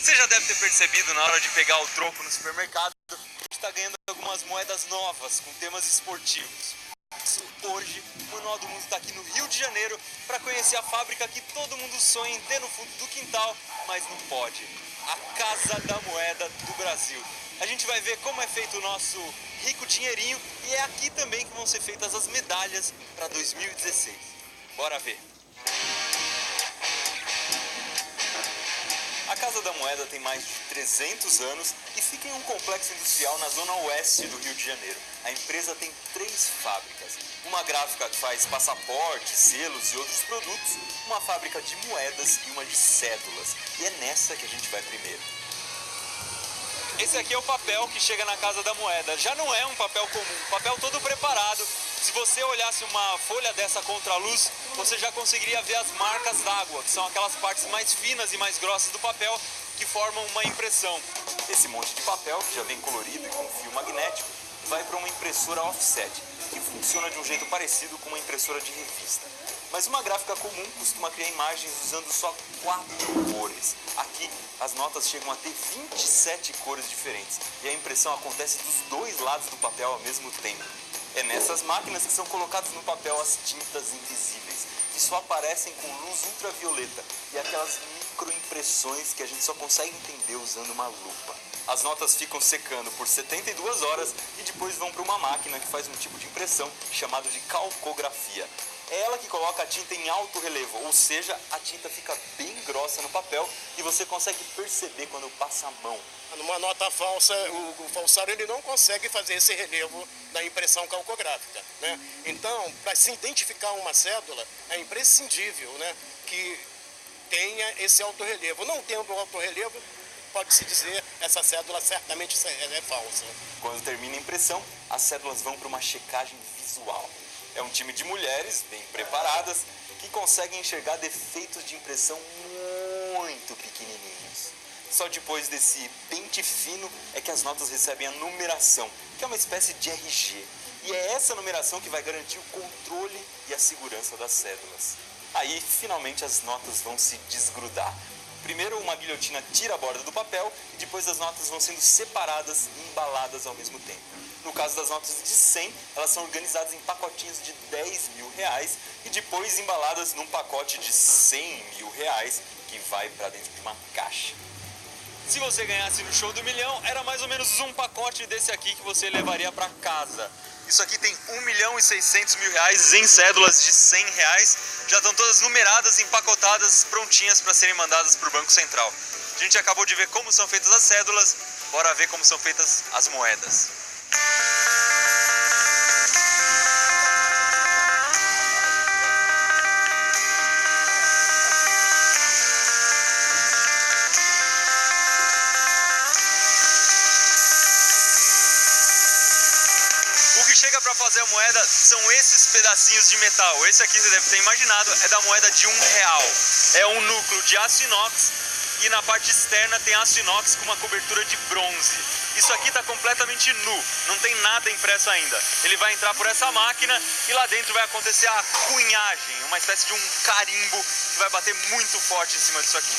Você já deve ter percebido na hora de pegar o troco no supermercado, a gente está ganhando algumas moedas novas com temas esportivos. Hoje, o Manual do Mundo está aqui no Rio de Janeiro para conhecer a fábrica que todo mundo sonha em ter no fundo do quintal, mas não pode. A Casa da Moeda do Brasil. A gente vai ver como é feito o nosso rico dinheirinho e é aqui também que vão ser feitas as medalhas para 2016. Bora ver. A Casa da Moeda tem mais de 300 anos e fica em um complexo industrial na zona oeste do Rio de Janeiro. A empresa tem 3 fábricas. Uma gráfica que faz passaportes, selos e outros produtos, uma fábrica de moedas e uma de cédulas. E é nessa que a gente vai primeiro. Esse aqui é o papel que chega na Casa da Moeda. Já não é um papel comum, papel todo preparado. Se você olhasse uma folha dessa contra a luz, você já conseguiria ver as marcas d'água, que são aquelas partes mais finas e mais grossas do papel que formam uma impressão. Esse monte de papel, que já vem colorido e com fio magnético, vai para uma impressora offset, que funciona de um jeito parecido com uma impressora de revista. Mas uma gráfica comum costuma criar imagens usando só 4 cores. Aqui, as notas chegam a ter 27 cores diferentes e a impressão acontece dos 2 lados do papel ao mesmo tempo. É nessas máquinas que são colocadas no papel as tintas invisíveis, que só aparecem com luz ultravioleta e aquelas microimpressões que a gente só consegue entender usando uma lupa. As notas ficam secando por 72 horas e depois vão para uma máquina que faz um tipo de impressão chamado de calcografia. É ela que coloca a tinta em alto relevo, ou seja, a tinta fica bem grossa no papel e você consegue perceber quando passa a mão. Numa nota falsa, o falsário ele não consegue fazer esse relevo da impressão calcográfica, né? Então, para se identificar uma cédula, é imprescindível, né, que tenha esse alto relevo. Não tendo alto relevo, pode-se dizer essa cédula certamente é falsa. Quando termina a impressão, as cédulas vão para uma checagem visual. É um time de mulheres bem preparadas que conseguem enxergar defeitos de impressão muito pequenininhos. Só depois desse pente fino é que as notas recebem a numeração, que é uma espécie de RG. E é essa numeração que vai garantir o controle e a segurança das cédulas. Aí, finalmente, as notas vão se desgrudar. Primeiro, uma guilhotina tira a borda do papel e depois as notas vão sendo separadas e embaladas ao mesmo tempo. No caso das notas de 100, elas são organizadas em pacotinhos de 10 mil reais e depois embaladas num pacote de 100 mil reais que vai para dentro de uma caixa. Se você ganhasse no show do milhão, era mais ou menos um pacote desse aqui que você levaria para casa. Isso aqui tem 1.600.000 reais em cédulas de 100 reais. Já estão todas numeradas, empacotadas, prontinhas para serem mandadas para o Banco Central. A gente acabou de ver como são feitas as cédulas, bora ver como são feitas as moedas. O que chega para fazer a moeda são esses pedacinhos de metal. Esse aqui você deve ter imaginado, é da moeda de R$1. É um núcleo de aço inox e na parte externa tem aço inox com uma cobertura de bronze. Isso aqui está completamente nu, não tem nada impresso ainda. Ele vai entrar por essa máquina e lá dentro vai acontecer a cunhagem, uma espécie de um carimbo que vai bater muito forte em cima disso aqui.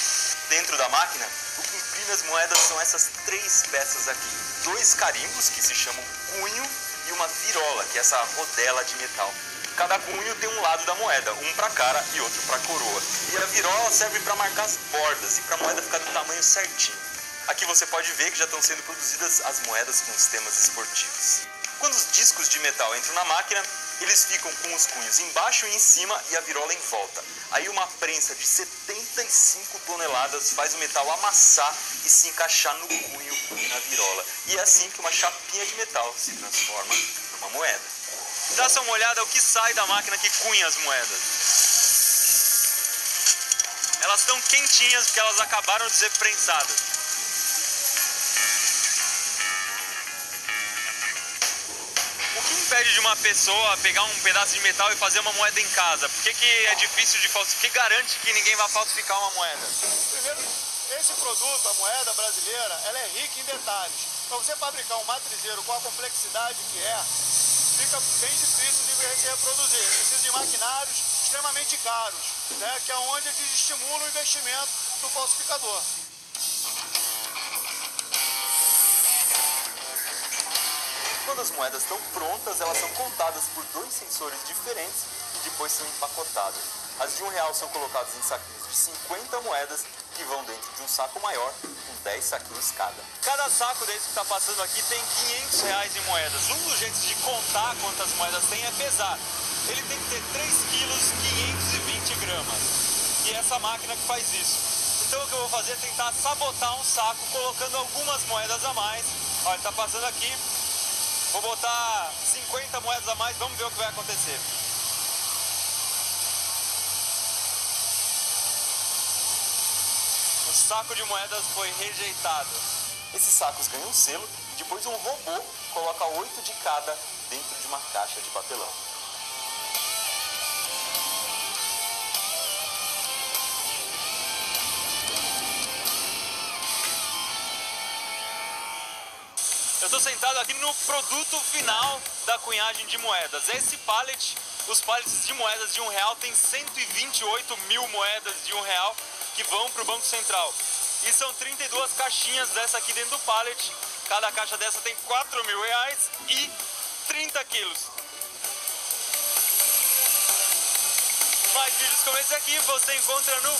Dentro da máquina, o que imprime as moedas são essas 3 peças aqui. 2 carimbos, que se chamam cunho, e uma virola, que é essa rodela de metal. Cada cunho tem um lado da moeda, um para a cara e outro para a coroa. E a virola serve para marcar as bordas e para a moeda ficar do tamanho certinho. Aqui você pode ver que já estão sendo produzidas as moedas com os temas esportivos. Quando os discos de metal entram na máquina, eles ficam com os cunhos embaixo e em cima e a virola em volta. Aí uma prensa de 75 toneladas faz o metal amassar e se encaixar no cunho e na virola. E é assim que uma chapinha de metal se transforma numa moeda. Dá só uma olhada ao que sai da máquina que cunha as moedas. Elas estão quentinhas porque elas acabaram de ser prensadas. Impede de uma pessoa pegar um pedaço de metal e fazer uma moeda em casa? Por que é difícil de falsificar? O que garante que ninguém vai falsificar uma moeda? Primeiro, esse produto, a moeda brasileira, ela é rica em detalhes. Para você fabricar um matrizeiro com a complexidade que fica bem difícil de se reproduzir. Precisa de maquinários extremamente caros, né, que é onde desestimula o investimento do falsificador. Quando as moedas estão prontas, elas são contadas por 2 sensores diferentes e depois são empacotadas. As de R$1 são colocadas em saquinhos de 50 moedas que vão dentro de um saco maior com 10 saquinhos cada. Cada saco desse que está passando aqui tem R$500 em moedas. Um dos jeitos de contar quantas moedas tem é pesar. Ele tem que ter 3 quilos 520 gramas. E é essa máquina que faz isso. Então o que eu vou fazer é tentar sabotar um saco colocando algumas moedas a mais. Olha, ele está passando aqui. Vou botar 50 moedas a mais, vamos ver o que vai acontecer. O saco de moedas foi rejeitado. Esses sacos ganham selo e depois um robô coloca 8 de cada dentro de uma caixa de papelão. Eu estou sentado aqui no produto final da cunhagem de moedas. Esse pallet, os pallets de moedas de R$1 tem 128 mil moedas de R$1 que vão para o Banco Central. E são 32 caixinhas dessa aqui dentro do pallet. Cada caixa dessa tem R$4.000 e 30 quilos. Mais vídeos como esse aqui você encontra no